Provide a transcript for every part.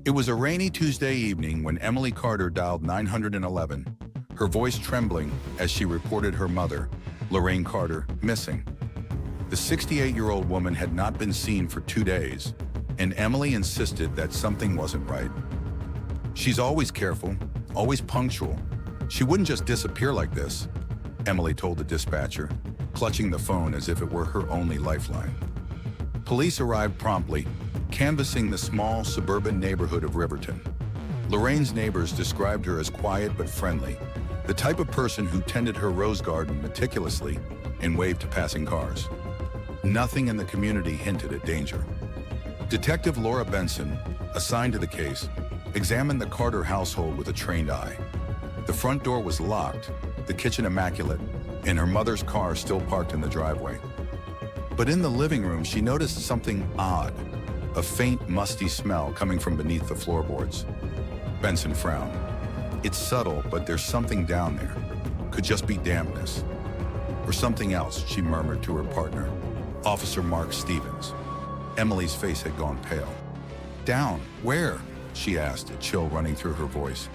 It was a rainy Tuesday evening when Emily Carter dialed 911, her voice trembling as she reported her mother, Lorraine Carter, missing. The 68-year-old woman had not been seen for 2 days, and Emily insisted that something wasn't right. "She's always careful, always punctual. She wouldn't just disappear like this," Emily told the dispatcher, clutching the phone as if it were her only lifeline. Police arrived promptly, canvassing the small suburban neighborhood of Riverton. Lorraine's neighbors described her as quiet but friendly, the type of person who tended her rose garden meticulously and waved to passing cars. Nothing in the community hinted at danger. Detective Laura Benson, assigned to the case, examined the Carter household with a trained eye. The front door was locked, the kitchen immaculate, and her mother's car still parked in the driveway. But in the living room, she noticed something odd, a faint, musty smell coming from beneath the floorboards. Benson frowned. "It's subtle, but there's something down there. Could just be dampness. Or something else," she murmured to her partner, Officer Mark Stevens. Emily's face had gone pale. "Down? Where?" she asked, a chill running through her voice.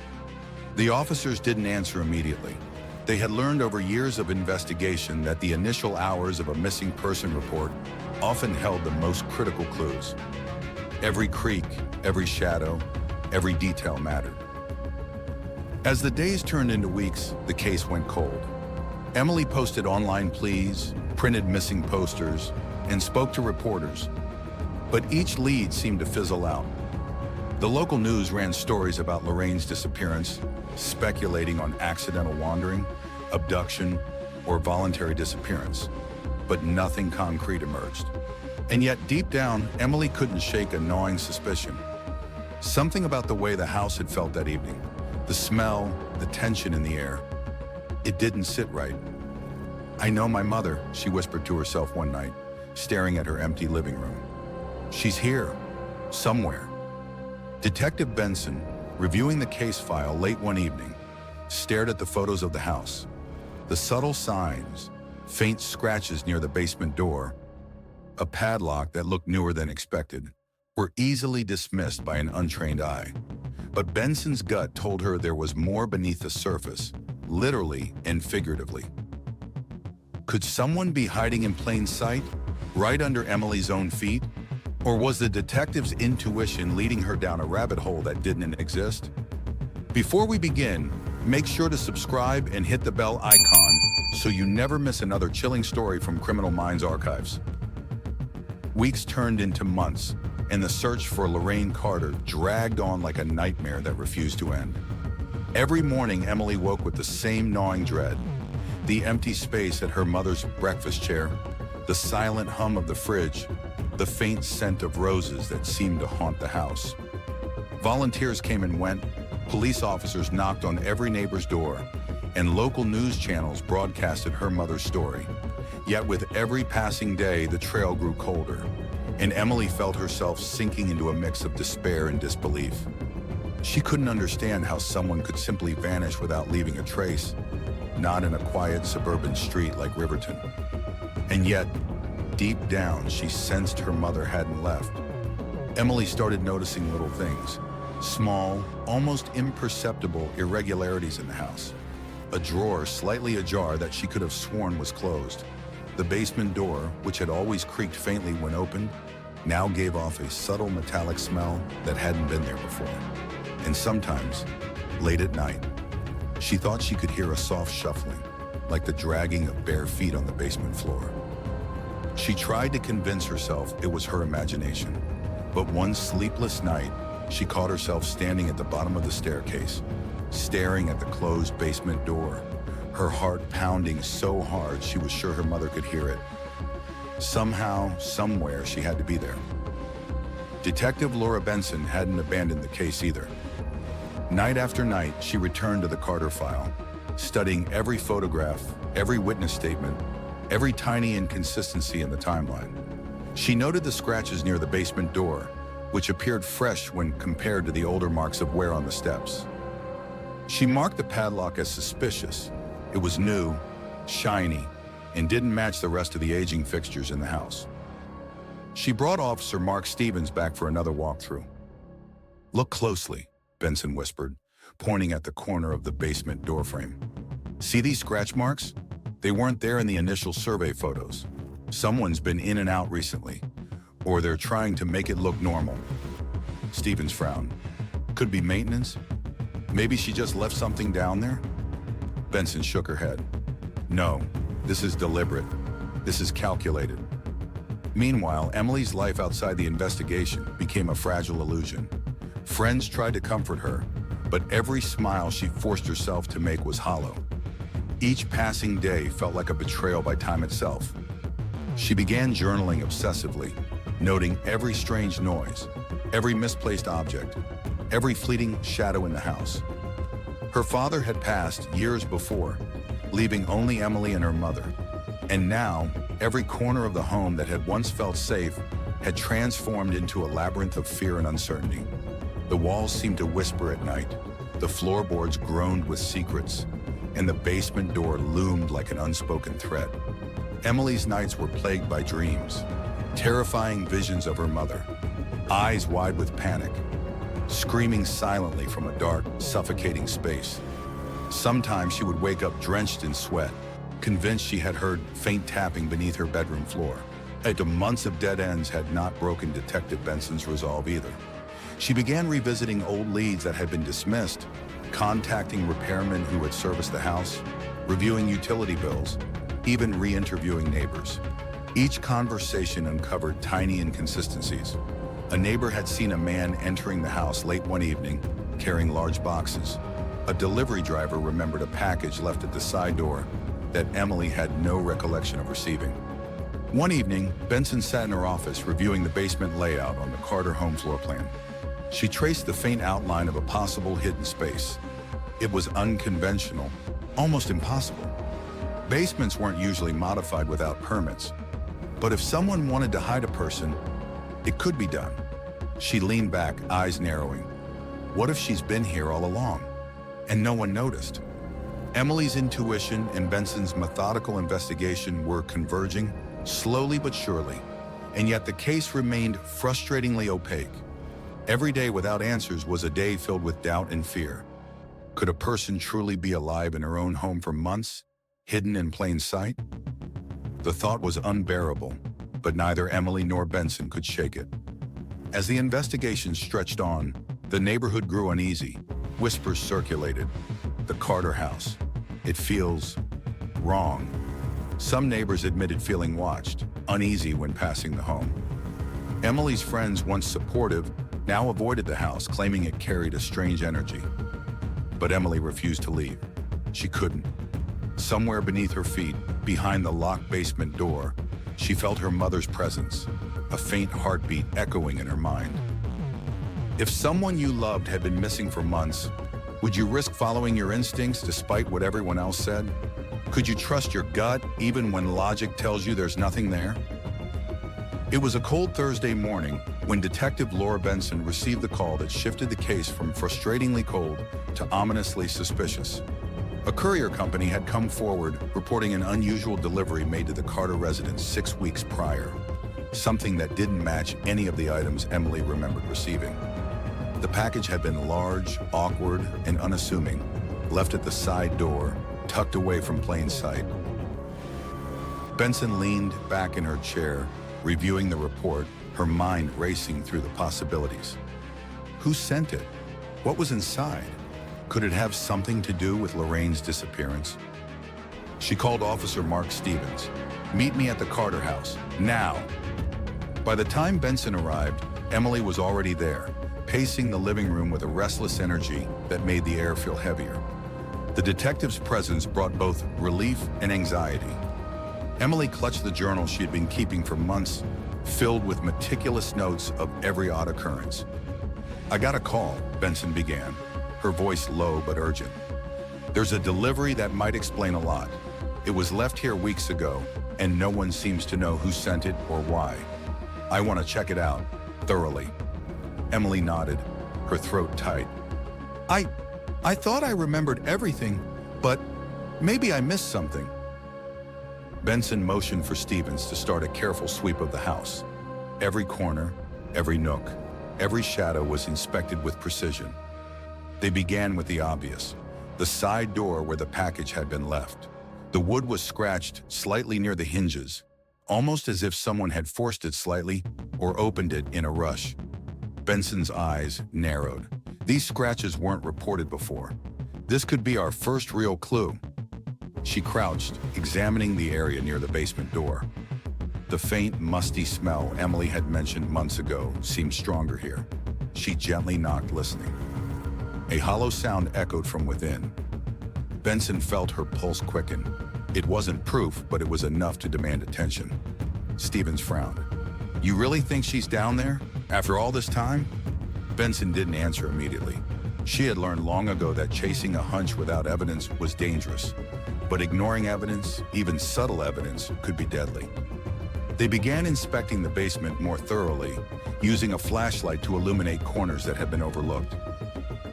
The officers didn't answer immediately. They had learned over years of investigation that the initial hours of a missing person report often held the most critical clues. Every creak, every shadow, every detail mattered. As the days turned into weeks, the case went cold. Emily posted online pleas, printed missing posters, and spoke to reporters. But each lead seemed to fizzle out. The local news ran stories about Lorraine's disappearance, speculating on accidental wandering, abduction, or voluntary disappearance. But nothing concrete emerged. And yet, deep down, Emily couldn't shake a gnawing suspicion. Something about the way the house had felt that evening, the smell, the tension in the air, it didn't sit right. "I know my mother," she whispered to herself one night, staring at her empty living room. "She's here, somewhere." Detective Benson, reviewing the case file late one evening, stared at the photos of the house. The subtle signs, faint scratches near the basement door, a padlock that looked newer than expected, were easily dismissed by an untrained eye. But Benson's gut told her there was more beneath the surface, literally and figuratively. Could someone be hiding in plain sight, right under Emily's own feet? Or was the detective's intuition leading her down a rabbit hole that didn't exist? Before we begin, make sure to subscribe and hit the bell icon so you never miss another chilling story from Criminal Minds archives. Weeks turned into months, and the search for Lorraine Carter dragged on like a nightmare that refused to end. Every morning, Emily woke with the same gnawing dread. The empty space at her mother's breakfast chair, the silent hum of the fridge, the faint scent of roses that seemed to haunt the house. Volunteers came and went, police officers knocked on every neighbor's door, and local news channels broadcasted her mother's story. Yet with every passing day, the trail grew colder, and Emily felt herself sinking into a mix of despair and disbelief. She couldn't understand how someone could simply vanish without leaving a trace, not in a quiet suburban street like Riverton. And yet, deep down, she sensed her mother hadn't left. Emily started noticing little things, small, almost imperceptible irregularities in the house. A drawer slightly ajar that she could have sworn was closed. The basement door, which had always creaked faintly when opened, now gave off a subtle metallic smell that hadn't been there before. And sometimes, late at night, she thought she could hear a soft shuffling, like the dragging of bare feet on the basement floor. She tried to convince herself it was her imagination, but one sleepless night, she caught herself standing at the bottom of the staircase, staring at the closed basement door, her heart pounding so hard she was sure her mother could hear it. Somehow, somewhere, she had to be there. Detective Laura Benson hadn't abandoned the case either. Night after night, she returned to the Carter file, studying every photograph, every witness statement, every tiny inconsistency in the timeline. She noted the scratches near the basement door, which appeared fresh when compared to the older marks of wear on the steps. She marked the padlock as suspicious. It was new, shiny, and didn't match the rest of the aging fixtures in the house. She brought Officer Mark Stevens back for another walkthrough. "Look closely," Benson whispered, pointing at the corner of the basement doorframe. "See these scratch marks? They weren't there in the initial survey photos. Someone's been in and out recently, or they're trying to make it look normal." Stevens frowned. "Could be maintenance? Maybe she just left something down there?" Benson shook her head. "No, this is deliberate. This is calculated." Meanwhile, Emily's life outside the investigation became a fragile illusion. Friends tried to comfort her, but every smile she forced herself to make was hollow. Each passing day felt like a betrayal by time itself. She began journaling obsessively, noting every strange noise, every misplaced object, every fleeting shadow in the house. Her father had passed years before, leaving only Emily and her mother. And now, every corner of the home that had once felt safe had transformed into a labyrinth of fear and uncertainty. The walls seemed to whisper at night, the floorboards groaned with secrets, and the basement door loomed like an unspoken threat. Emily's nights were plagued by dreams, terrifying visions of her mother, eyes wide with panic, screaming silently from a dark, suffocating space. Sometimes she would wake up drenched in sweat, convinced she had heard faint tapping beneath her bedroom floor. Yet months of dead ends had not broken Detective Benson's resolve either. She began revisiting old leads that had been dismissed, contacting repairmen who had serviced the house, reviewing utility bills, even re-interviewing neighbors. Each conversation uncovered tiny inconsistencies. A neighbor had seen a man entering the house late one evening, carrying large boxes. A delivery driver remembered a package left at the side door that Emily had no recollection of receiving. One evening, Benson sat in her office reviewing the basement layout on the Carter home floor plan. She traced the faint outline of a possible hidden space. It was unconventional, almost impossible. Basements weren't usually modified without permits, but if someone wanted to hide a person, it could be done. She leaned back, eyes narrowing. What if she's been here all along, and no one noticed? Emily's intuition and Benson's methodical investigation were converging, slowly but surely, and yet the case remained frustratingly opaque. Every day without answers was a day filled with doubt and fear. Could a person truly be alive in her own home for months, hidden in plain sight? The thought was unbearable, but neither Emily nor Benson could shake it. As the investigation stretched on, the neighborhood grew uneasy. Whispers circulated. The Carter house. It feels wrong. Some neighbors admitted feeling watched, uneasy when passing the home. Emily's friends, once supportive, now avoided the house, claiming it carried a strange energy. But Emily refused to leave. She couldn't. Somewhere beneath her feet, behind the locked basement door, she felt her mother's presence, a faint heartbeat echoing in her mind. If someone you loved had been missing for months, would you risk following your instincts despite what everyone else said? Could you trust your gut even when logic tells you there's nothing there? It was a cold Thursday morning when Detective Laura Benson received the call that shifted the case from frustratingly cold to ominously suspicious. A courier company had come forward reporting an unusual delivery made to the Carter residence 6 weeks prior, something that didn't match any of the items Emily remembered receiving. The package had been large, awkward, and unassuming, left at the side door, tucked away from plain sight. Benson leaned back in her chair, reviewing the report, her mind racing through the possibilities. Who sent it? What was inside? Could it have something to do with Lorraine's disappearance? She called Officer Mark Stevens. "Meet me at the Carter house, now." By the time Benson arrived, Emily was already there, pacing the living room with a restless energy that made the air feel heavier. The detective's presence brought both relief and anxiety. Emily clutched the journal she had been keeping for months, filled with meticulous notes of every odd occurrence. "I got a call," Benson began, her voice low but urgent. "There's a delivery that might explain a lot. It was left here weeks ago, and no one seems to know who sent it or why. I want to check it out, thoroughly." Emily nodded, her throat tight. I thought I remembered everything, but maybe I missed something." Benson motioned for Stevens to start a careful sweep of the house. Every corner, every nook, Every shadow was inspected with precision. They began with the obvious, the side door where the package had been left. The wood was scratched slightly near the hinges, almost as if someone had forced it slightly or opened it in a rush. Benson's eyes narrowed. These scratches weren't reported before. This could be our first real clue. She crouched, examining the area near the basement door. The faint, musty smell Emily had mentioned months ago seemed stronger here. She gently knocked, listening. A hollow sound echoed from within. Benson felt her pulse quicken. It wasn't proof, but it was enough to demand attention. Stevens frowned. "You really think she's down there? After all this time?" Benson didn't answer immediately. She had learned long ago that chasing a hunch without evidence was dangerous. But ignoring evidence, even subtle evidence, could be deadly. They began inspecting the basement more thoroughly, using a flashlight to illuminate corners that had been overlooked.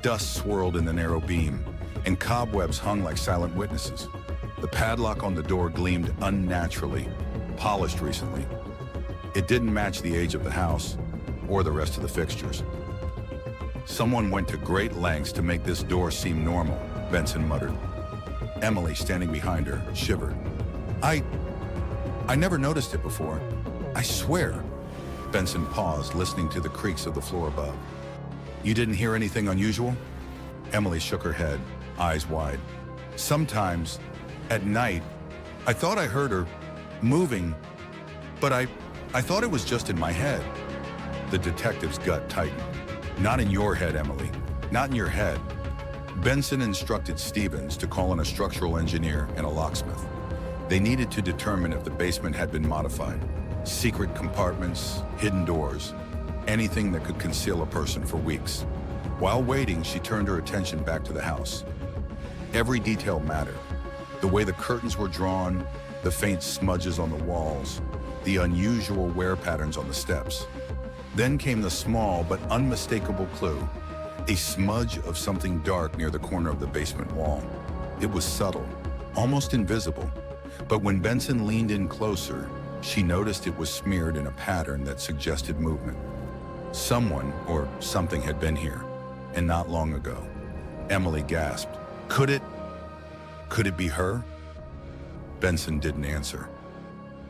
Dust swirled in the narrow beam, and cobwebs hung like silent witnesses. The padlock on the door gleamed unnaturally, polished recently. It didn't match the age of the house or the rest of the fixtures. "Someone went to great lengths to make this door seem normal," Benson muttered. Emily, standing behind her, shivered. I never noticed it before. I swear." Benson paused, listening to the creaks of the floor above. "You didn't hear anything unusual?" Emily shook her head, eyes wide. "Sometimes, at night, I thought I heard her moving, but I thought it was just in my head." The detective's gut tightened. "Not in your head, Emily. Not in your head." Benson instructed Stevens to call in a structural engineer and a locksmith. They needed to determine if the basement had been modified. Secret compartments, hidden doors, anything that could conceal a person for weeks. While waiting, she turned her attention back to the house. Every detail mattered. The way the curtains were drawn, the faint smudges on the walls, the unusual wear patterns on the steps. Then came the small but unmistakable clue, a smudge of something dark near the corner of the basement wall. It was subtle, almost invisible, but when Benson leaned in closer, she noticed it was smeared in a pattern that suggested movement. Someone or something had been here, and not long ago. Emily gasped. Could it be her? Benson didn't answer.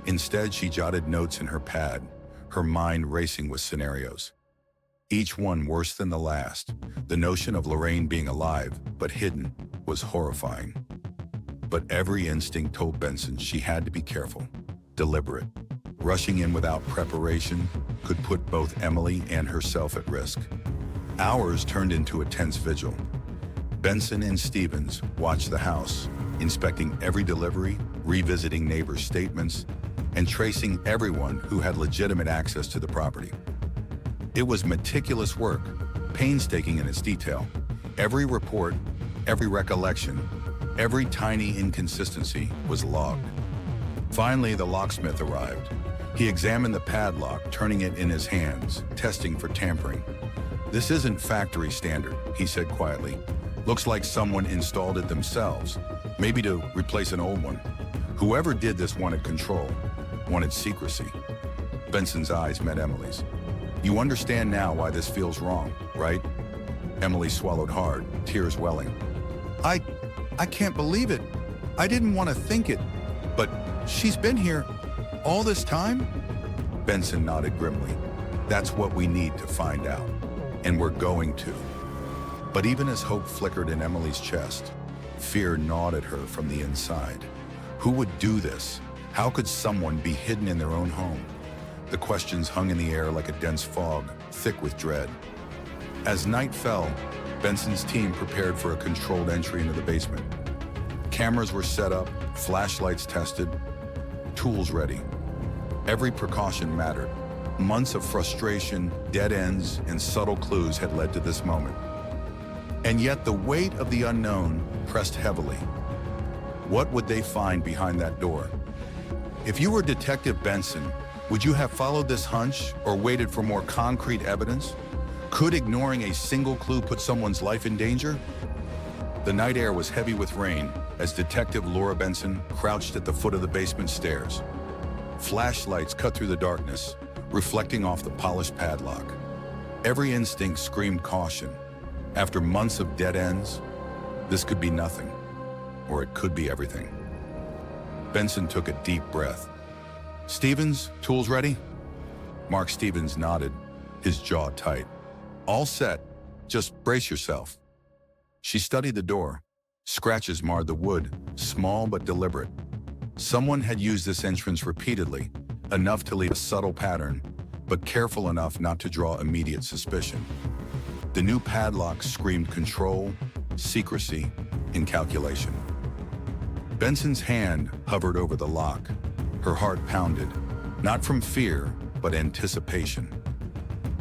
Instead, she jotted notes in her pad, her mind racing with scenarios. Each one worse than the last. The notion of Lorraine being alive, but hidden, was horrifying. But every instinct told Benson she had to be careful, deliberate. Rushing in without preparation could put both Emily and herself at risk. Hours turned into a tense vigil. Benson and Stevens watched the house, inspecting every delivery, revisiting neighbors' statements, and tracing everyone who had legitimate access to the property. It was meticulous work, painstaking in its detail. Every report, every recollection, every tiny inconsistency was logged. Finally, the locksmith arrived. He examined the padlock, turning it in his hands, testing for tampering. "This isn't factory standard," he said quietly. "Looks like someone installed it themselves, maybe to replace an old one. Whoever did this wanted control, wanted secrecy." Benson's eyes met Emily's. "You understand now why this feels wrong, right?" Emily swallowed hard, tears welling. I can't believe it. I didn't want to think it, but she's been here all this time?" Benson nodded grimly. "That's what we need to find out, and we're going to." But even as hope flickered in Emily's chest, fear gnawed at her from the inside. Who would do this? How could someone be hidden in their own home? The questions hung in the air like a dense fog, thick with dread. As night fell, Benson's team prepared for a controlled entry into the basement. Cameras were set up, flashlights tested, tools ready. Every precaution mattered. Months of frustration, dead ends, and subtle clues had led to this moment. And yet the weight of the unknown pressed heavily. What would they find behind that door? If you were Detective Benson, would you have followed this hunch or waited for more concrete evidence? Could ignoring a single clue put someone's life in danger? The night air was heavy with rain as Detective Laura Benson crouched at the foot of the basement stairs. Flashlights cut through the darkness, reflecting off the polished padlock. Every instinct screamed caution. After months of dead ends, this could be nothing, or it could be everything. Benson took a deep breath. "Stevens, tools ready?" Mark Stevens nodded, his jaw tight. "All set. Just brace yourself." She studied the door. Scratches marred the wood, small but deliberate. Someone had used this entrance repeatedly, enough to leave a subtle pattern, but careful enough not to draw immediate suspicion. The new padlock screamed control, secrecy, and calculation. Benson's hand hovered over the lock. Her heart pounded, not from fear, but anticipation.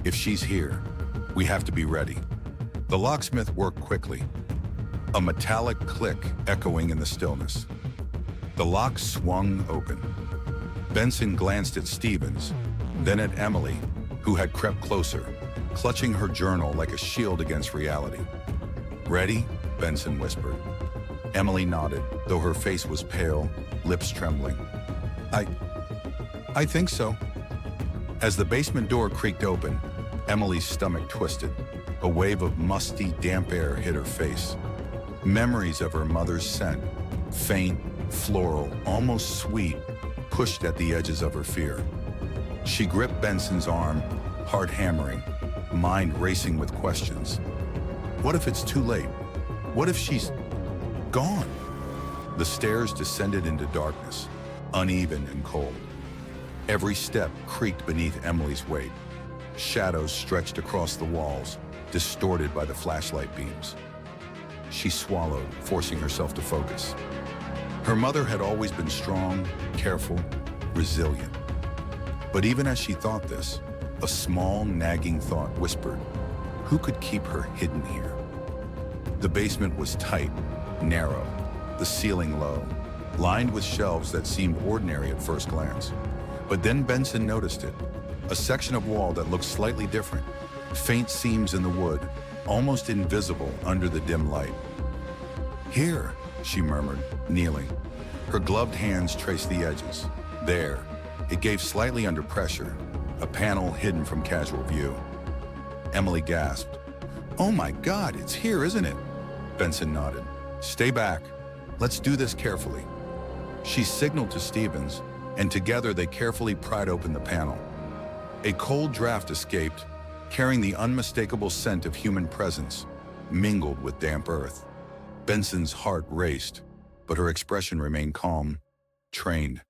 If she's here, we have to be ready. The locksmith worked quickly, a metallic click echoing in the stillness. The lock swung open. Benson glanced at Stevens, then at Emily, who had crept closer, clutching her journal like a shield against reality. "Ready?" Benson whispered. Emily nodded, though her face was pale, lips trembling. I think so." As the basement door creaked open, Emily's stomach twisted. A wave of musty, damp air hit her face. Memories of her mother's scent, faint, floral, almost sweet, pushed at the edges of her fear. She gripped Benson's arm, heart hammering, mind racing with questions. What if it's too late? What if she's gone? The stairs descended into darkness, uneven and cold. Every step creaked beneath Emily's weight. Shadows stretched across the walls, distorted by the flashlight beams. She swallowed, forcing herself to focus. Her mother had always been strong, careful, resilient. But even as she thought this, a small, nagging thought whispered, who could keep her hidden here? The basement was tight, narrow, the ceiling low, lined with shelves that seemed ordinary at first glance. But then Benson noticed it, a section of wall that looked slightly different, faint seams in the wood, almost invisible under the dim light. "Here," she murmured, kneeling. Her gloved hands traced the edges. There, it gave slightly under pressure, a panel hidden from casual view. Emily gasped. "Oh my God, it's here, isn't it?" Benson nodded. "Stay back. Let's do this carefully." She signaled to Stevens, and together they carefully pried open the panel. A cold draft escaped, carrying the unmistakable scent of human presence, mingled with damp earth. Benson's heart raced, but her expression remained calm, trained.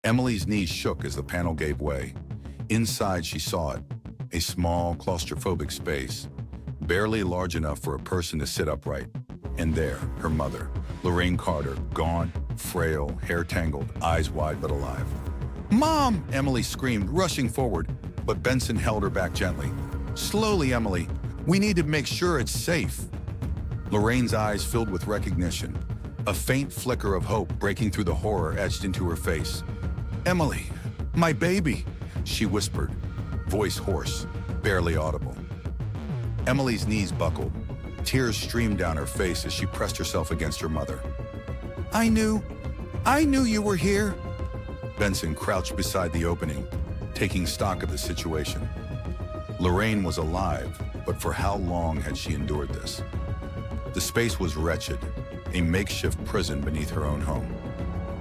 Emily's knees shook as the panel gave way. Inside she saw it, a small, claustrophobic space, barely large enough for a person to sit upright. And there, her mother, Lorraine Carter, gaunt, frail, hair tangled, eyes wide but alive. "Mom!" Emily screamed, rushing forward, but Benson held her back gently. "Slowly, Emily. We need to make sure it's safe." Lorraine's eyes filled with recognition, a faint flicker of hope breaking through the horror etched into her face. "Emily, my baby," she whispered, voice hoarse, barely audible. Emily's knees buckled. Tears streamed down her face as she pressed herself against her mother. I knew you were here." Benson crouched beside the opening, taking stock of the situation. Lorraine was alive, but for how long had she endured this? The space was wretched, a makeshift prison beneath her own home.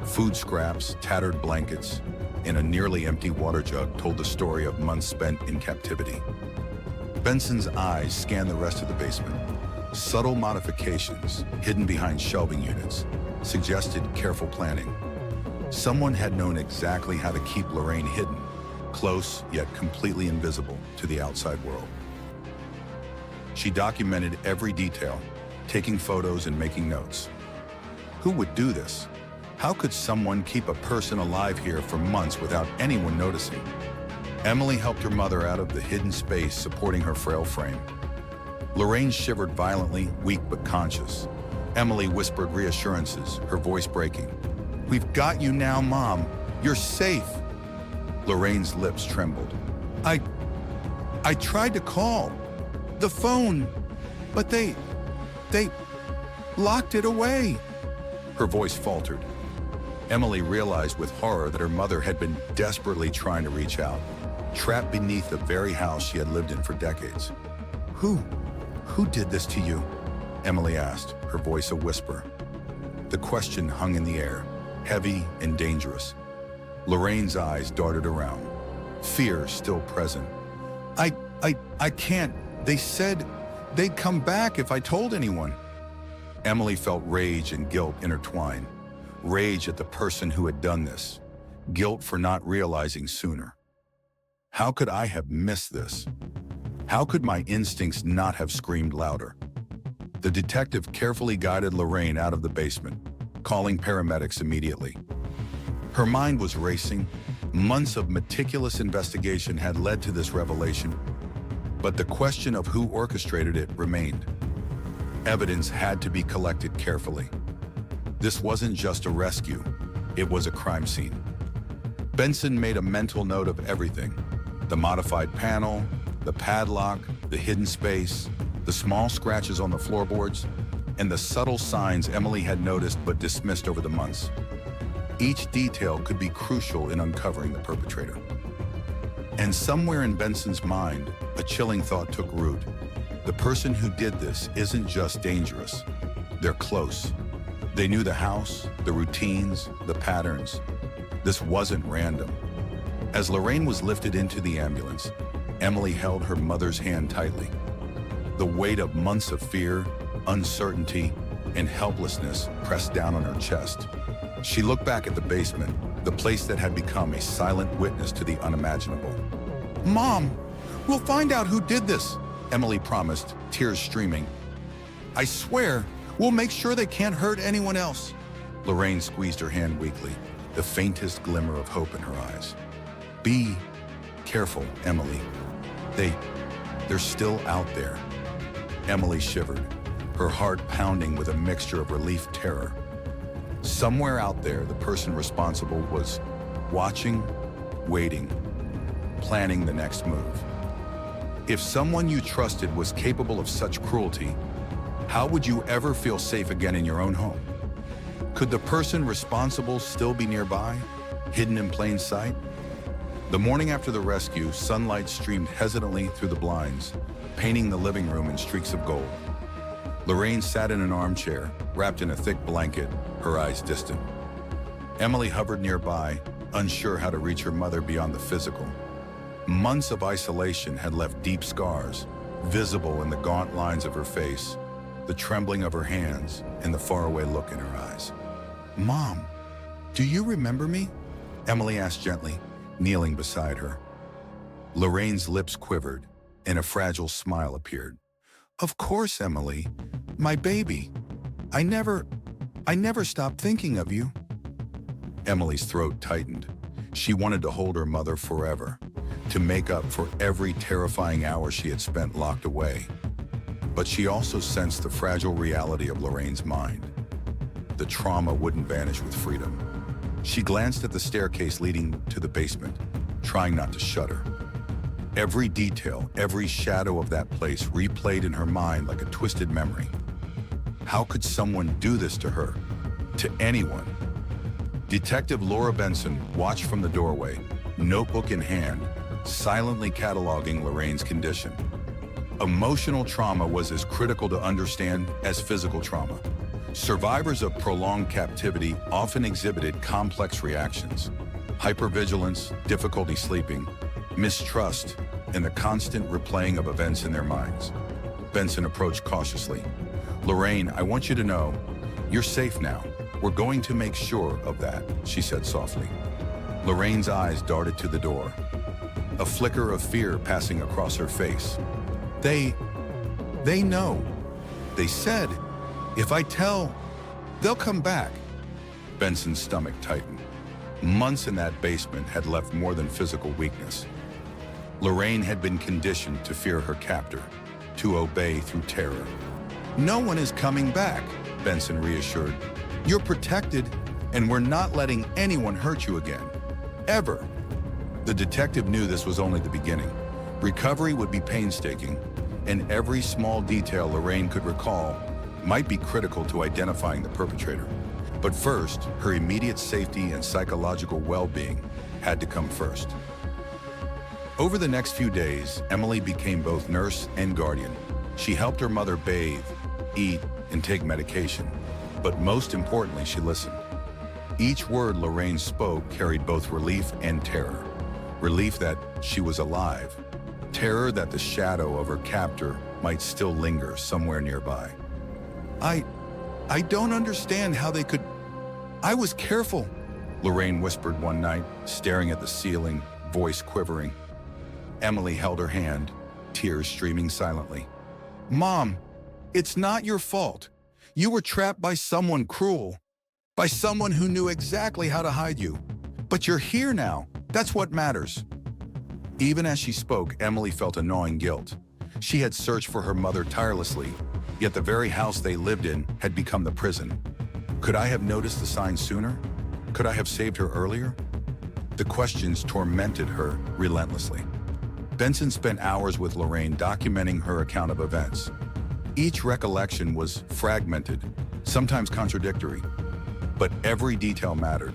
Food scraps, tattered blankets, and a nearly empty water jug told the story of months spent in captivity. Benson's eyes scanned the rest of the basement. Subtle modifications, hidden behind shelving units, suggested careful planning. Someone had known exactly how to keep Lorraine hidden, close yet completely invisible to the outside world. She documented every detail, taking photos and making notes. Who would do this? How could someone keep a person alive here for months without anyone noticing? Emily helped her mother out of the hidden space supporting her frail frame. Lorraine shivered violently, weak but conscious. Emily whispered reassurances, her voice breaking. "We've got you now, Mom. You're safe." Lorraine's lips trembled. I tried to call the phone, but they locked it away." Her voice faltered. Emily realized with horror that her mother had been desperately trying to reach out, trapped beneath the very house she had lived in for decades. Who did this to you? Emily asked, her voice a whisper. The question hung in the air, heavy and dangerous. Lorraine's eyes darted around, fear still present. I can't. They said they'd come back if I told anyone. Emily felt rage and guilt intertwine. Rage at the person who had done this. Guilt for not realizing sooner. How could I have missed this? How could my instincts not have screamed louder? The detective carefully guided Lorraine out of the basement, calling paramedics immediately. Her mind was racing. Months of meticulous investigation had led to this revelation, but the question of who orchestrated it remained. Evidence had to be collected carefully. This wasn't just a rescue, it was a crime scene. Benson made a mental note of everything: the modified panel, the padlock, the hidden space, the small scratches on the floorboards, and the subtle signs Emily had noticed but dismissed over the months. Each detail could be crucial in uncovering the perpetrator. And somewhere in Benson's mind, a chilling thought took root. The person who did this isn't just dangerous. They're close. They knew the house, the routines, the patterns. This wasn't random. As Lorraine was lifted into the ambulance, Emily held her mother's hand tightly. The weight of months of fear, uncertainty, and helplessness pressed down on her chest. She looked back at the basement, the place that had become a silent witness to the unimaginable. Mom, we'll find out who did this, Emily promised, tears streaming. I swear, we'll make sure they can't hurt anyone else. Lorraine squeezed her hand weakly, the faintest glimmer of hope in her eyes. Be careful, Emily. They're still out there. Emily shivered, her heart pounding with a mixture of relief, terror. Somewhere out there, the person responsible was watching, waiting, planning the next move. If someone you trusted was capable of such cruelty, how would you ever feel safe again in your own home? Could the person responsible still be nearby, hidden in plain sight? The morning after the rescue, sunlight streamed hesitantly through the blinds, painting the living room in streaks of gold. Lorraine sat in an armchair, wrapped in a thick blanket, her eyes distant. Emily hovered nearby, unsure how to reach her mother beyond the physical. Months of isolation had left deep scars, visible in the gaunt lines of her face, the trembling of her hands, and the faraway look in her eyes. Mom, do you remember me? Emily asked gently, kneeling beside her. Lorraine's lips quivered, and a fragile smile appeared. Of course, Emily. My baby. I never stopped thinking of you. Emily's throat tightened. She wanted to hold her mother forever, to make up for every terrifying hour she had spent locked away. But she also sensed the fragile reality of Lorraine's mind. The trauma wouldn't vanish with freedom. She glanced at the staircase leading to the basement, trying not to shudder. Every detail, every shadow of that place replayed in her mind like a twisted memory. How could someone do this to her? To anyone? Detective Laura Benson watched from the doorway, notebook in hand, silently cataloging Lorraine's condition. Emotional trauma was as critical to understand as physical trauma. Survivors of prolonged captivity often exhibited complex reactions: hypervigilance, difficulty sleeping, mistrust, and the constant replaying of events in their minds. Benson approached cautiously. Lorraine, I want you to know, you're safe now. We're going to make sure of that, she said softly. Lorraine's eyes darted to the door, a flicker of fear passing across her face. They know. They said, if I tell, they'll come back. Benson's stomach tightened. Months in that basement had left more than physical weakness. Lorraine had been conditioned to fear her captor, to obey through terror. No one is coming back, Benson reassured. You're protected, and we're not letting anyone hurt you again. Ever. The detective knew this was only the beginning. Recovery would be painstaking, and every small detail Lorraine could recall might be critical to identifying the perpetrator. But first, her immediate safety and psychological well-being had to come first. Over the next few days, Emily became both nurse and guardian. She helped her mother bathe, eat, and take medication. But most importantly, she listened. Each word Lorraine spoke carried both relief and terror. Relief that she was alive. Terror that the shadow of her captor might still linger somewhere nearby. I don't understand how they could... I was careful, Lorraine whispered one night, staring at the ceiling, voice quivering. Emily held her hand, tears streaming silently. Mom, it's not your fault. You were trapped by someone cruel, by someone who knew exactly how to hide you. But you're here now. That's what matters. Even as she spoke, Emily felt a gnawing guilt. She had searched for her mother tirelessly, yet the very house they lived in had become the prison. Could I have noticed the signs sooner? Could I have saved her earlier? The questions tormented her relentlessly. Benson spent hours with Lorraine documenting her account of events. Each recollection was fragmented, sometimes contradictory, but every detail mattered.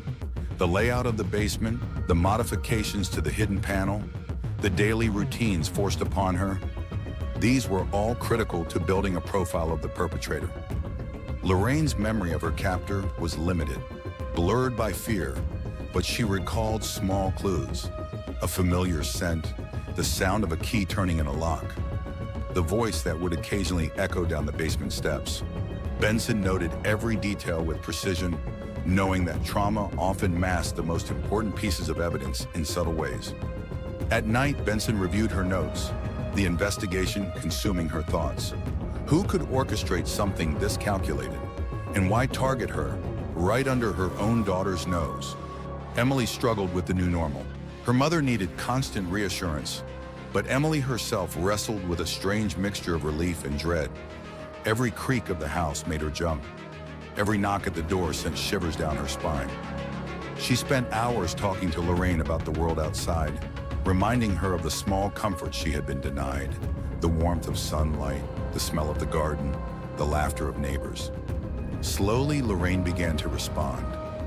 The layout of the basement, the modifications to the hidden panel, the daily routines forced upon her, these were all critical to building a profile of the perpetrator. Lorraine's memory of her captor was limited, blurred by fear, but she recalled small clues: a familiar scent, the sound of a key turning in a lock, the voice that would occasionally echo down the basement steps. Benson noted every detail with precision, knowing that trauma often masked the most important pieces of evidence in subtle ways. At night, Benson reviewed her notes, the investigation consuming her thoughts. Who could orchestrate something this calculated? And why target her, right under her own daughter's nose? Emily struggled with the new normal. Her mother needed constant reassurance, but Emily herself wrestled with a strange mixture of relief and dread. Every creak of the house made her jump. Every knock at the door sent shivers down her spine. She spent hours talking to Lorraine about the world outside, reminding her of the small comforts she had been denied: the warmth of sunlight, the smell of the garden, the laughter of neighbors. Slowly, Lorraine began to respond,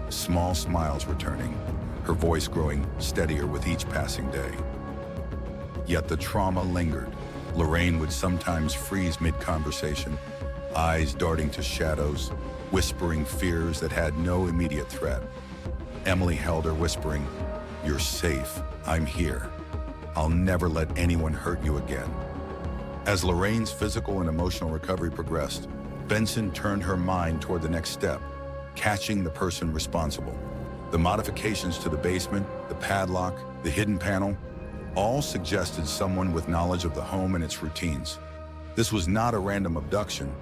small smiles returning, her voice growing steadier with each passing day. Yet the trauma lingered. Lorraine would sometimes freeze mid-conversation, eyes darting to shadows, whispering fears that had no immediate threat. Emily held her, whispering, "You're safe. I'm here. I'll never let anyone hurt you again." As Lorraine's physical and emotional recovery progressed, Benson turned her mind toward the next step: catching the person responsible. The modifications to the basement, the padlock, the hidden panel, all suggested someone with knowledge of the home and its routines. This was not a random abduction.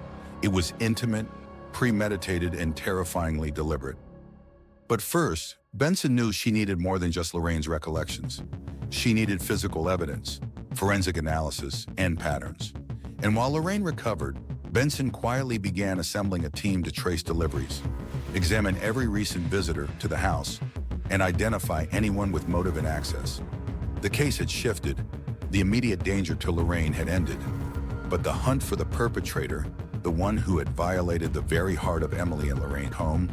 It was intimate, premeditated, and terrifyingly deliberate. But first, Benson knew she needed more than just Lorraine's recollections. She needed physical evidence, forensic analysis, and patterns. And while Lorraine recovered, Benson quietly began assembling a team to trace deliveries, examine every recent visitor to the house, and identify anyone with motive and access. The case had shifted. The immediate danger to Lorraine had ended. But the hunt for the perpetrator, the one who had violated the very heart of Emily and Lorraine's home,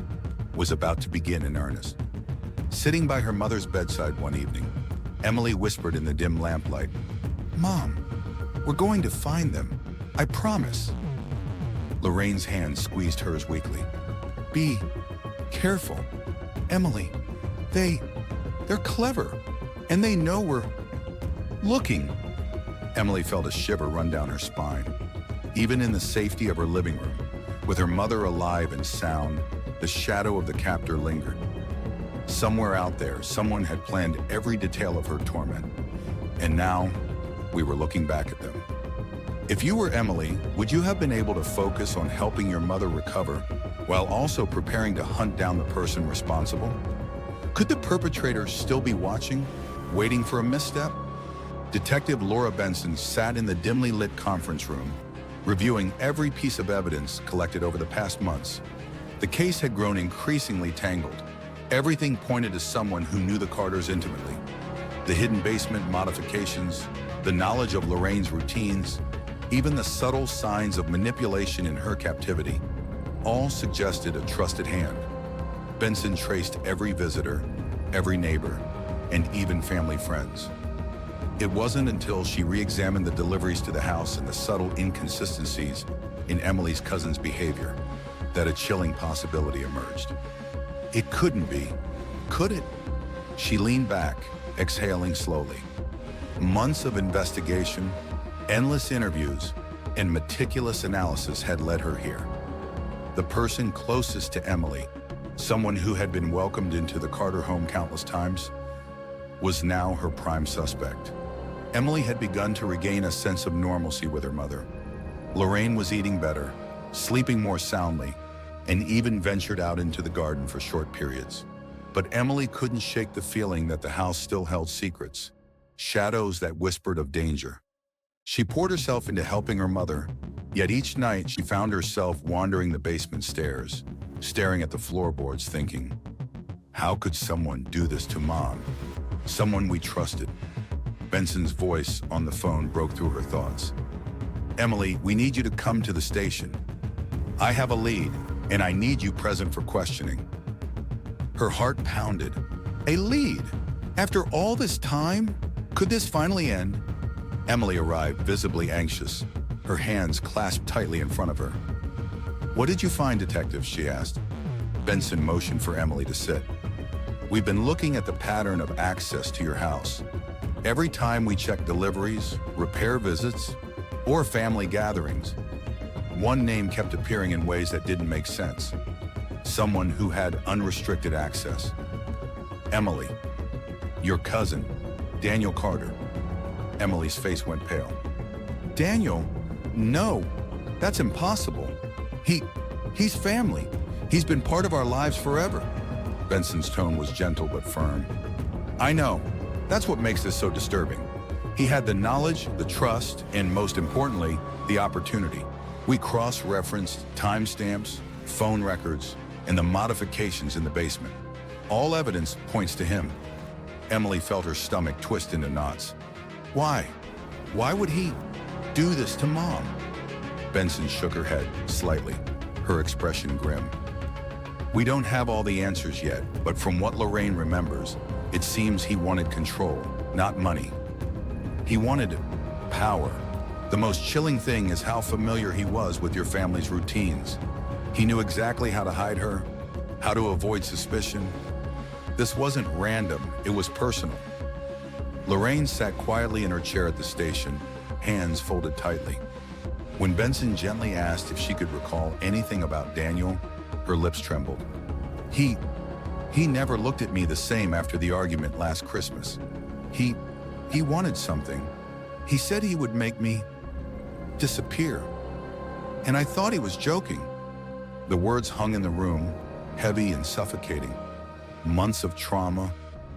was about to begin in earnest. Sitting by her mother's bedside one evening, Emily whispered in the dim lamplight, "Mom, we're going to find them. I promise." Lorraine's hand squeezed hers weakly. "Be careful. Emily, they're clever, and they know we're looking." Emily felt a shiver run down her spine. Even in the safety of her living room, with her mother alive and sound, the shadow of the captor lingered. Somewhere out there, someone had planned every detail of her torment, and now we were looking back at them. If you were Emily, would you have been able to focus on helping your mother recover while also preparing to hunt down the person responsible? Could the perpetrator still be watching, waiting for a misstep? Detective Laura Benson sat in the dimly lit conference room, reviewing every piece of evidence collected over the past months. The case had grown increasingly tangled. Everything pointed to someone who knew the Carters intimately. The hidden basement modifications, the knowledge of Lorraine's routines, even the subtle signs of manipulation in her captivity, all suggested a trusted hand. Benson traced every visitor, every neighbor, and even family friends. It wasn't until she re-examined the deliveries to the house and the subtle inconsistencies in Emily's cousin's behavior that a chilling possibility emerged. It couldn't be, could it? She leaned back, exhaling slowly. Months of investigation, endless interviews, and meticulous analysis had led her here. The person closest to Emily, someone who had been welcomed into the Carter home countless times, was now her prime suspect. Emily had begun to regain a sense of normalcy with her mother. Lorraine was eating better, sleeping more soundly, and even ventured out into the garden for short periods. But Emily couldn't shake the feeling that the house still held secrets, shadows that whispered of danger. She poured herself into helping her mother, yet each night she found herself wandering the basement stairs, staring at the floorboards thinking, how could someone do this to Mom? Someone we trusted. Benson's voice on the phone broke through her thoughts. Emily, we need you to come to the station. I have a lead, and I need you present for questioning. Her heart pounded. A lead? After all this time? Could this finally end? Emily arrived, visibly anxious, her hands clasped tightly in front of her. What did you find, detective? She asked. Benson motioned for Emily to sit. We've been looking at the pattern of access to your house. Every time we check deliveries, repair visits, or family gatherings, one name kept appearing in ways that didn't make sense. Someone who had unrestricted access. Emily, your cousin, Daniel Carter. Emily's face went pale. Daniel? No, that's impossible. He's family. He's been part of our lives forever. Benson's tone was gentle but firm. I know. That's what makes this so disturbing. He had the knowledge, the trust, and most importantly, the opportunity. We cross-referenced timestamps, phone records, and the modifications in the basement. All evidence points to him. Emily felt her stomach twist into knots. Why? Why would he do this to Mom? Benson shook her head slightly, her expression grim. We don't have all the answers yet, but from what Lorraine remembers, it seems he wanted control, not money. He wanted power. The most chilling thing is how familiar he was with your family's routines. He knew exactly how to hide her, how to avoid suspicion. This wasn't random, it was personal. Lorraine sat quietly in her chair at the station, hands folded tightly. When Benson gently asked if she could recall anything about Daniel, her lips trembled. He never looked at me the same after the argument last Christmas. He wanted something. He said he would make me disappear. And I thought he was joking. The words hung in the room, heavy and suffocating. Months of trauma,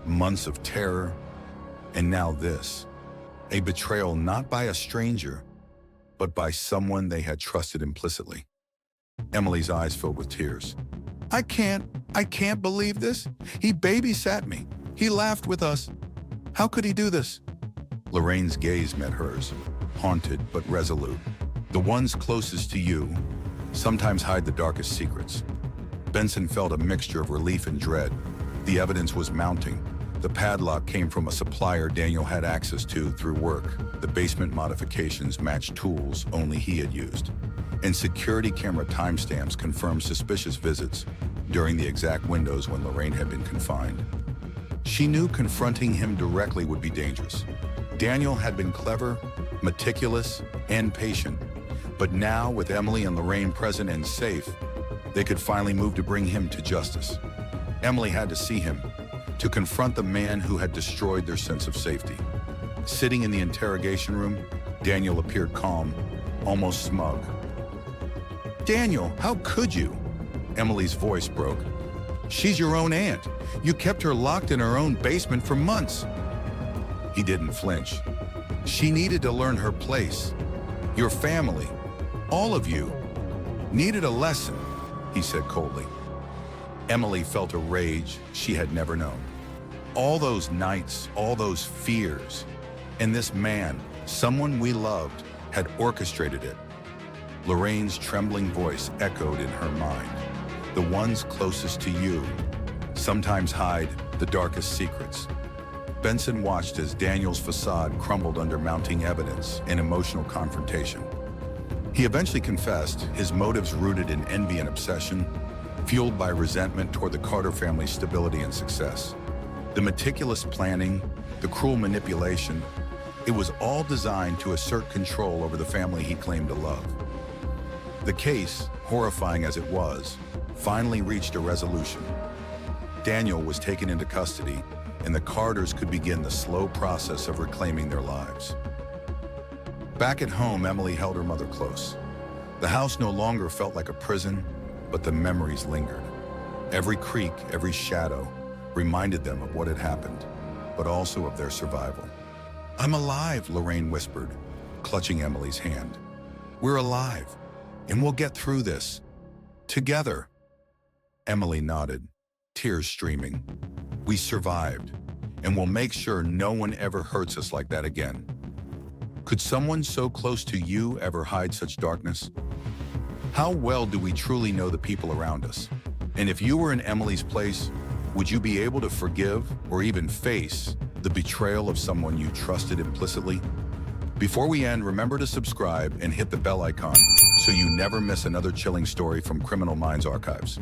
months of terror, and now this. A betrayal not by a stranger, but by someone they had trusted implicitly. Emily's eyes filled with tears. I can't believe this. He babysat me. He laughed with us. How could he do this? Lorraine's gaze met hers, haunted but resolute. The ones closest to you sometimes hide the darkest secrets. Benson felt a mixture of relief and dread. The evidence was mounting. The padlock came from a supplier Daniel had access to through work. The basement modifications matched tools only he had used. And security camera timestamps confirmed suspicious visits during the exact windows when Lorraine had been confined. She knew confronting him directly would be dangerous. Daniel had been clever, meticulous, and patient. But now, with Emily and Lorraine present and safe, they could finally move to bring him to justice. Emily had to see him, to confront the man who had destroyed their sense of safety. Sitting in the interrogation room, Daniel appeared calm, almost smug. Daniel, how could you? Emily's voice broke. She's your own aunt. You kept her locked in her own basement for months. He didn't flinch. She needed to learn her place. Your family, all of you, needed a lesson, he said coldly. Emily felt a rage she had never known. All those nights, all those fears, and this man, someone we loved, had orchestrated it. Lorraine's trembling voice echoed in her mind. The ones closest to you sometimes hide the darkest secrets. Benson watched as Daniel's facade crumbled under mounting evidence and emotional confrontation. He eventually confessed, his motives rooted in envy and obsession, fueled by resentment toward the Carter family's stability and success. The meticulous planning, the cruel manipulation, it was all designed to assert control over the family he claimed to love. The case, horrifying as it was, finally reached a resolution. Daniel was taken into custody, and the Carters could begin the slow process of reclaiming their lives. Back at home, Emily held her mother close. The house no longer felt like a prison, but the memories lingered. Every creak, every shadow reminded them of what had happened, but also of their survival. "I'm alive," Lorraine whispered, clutching Emily's hand. "We're alive, and we'll get through this. Together." Emily nodded, tears streaming. "We survived, and we'll make sure no one ever hurts us like that again." Could someone so close to you ever hide such darkness? How well do we truly know the people around us? And if you were in Emily's place, would you be able to forgive or even face the betrayal of someone you trusted implicitly? Before we end, remember to subscribe and hit the bell icon so you never miss another chilling story from Criminal Minds Archives.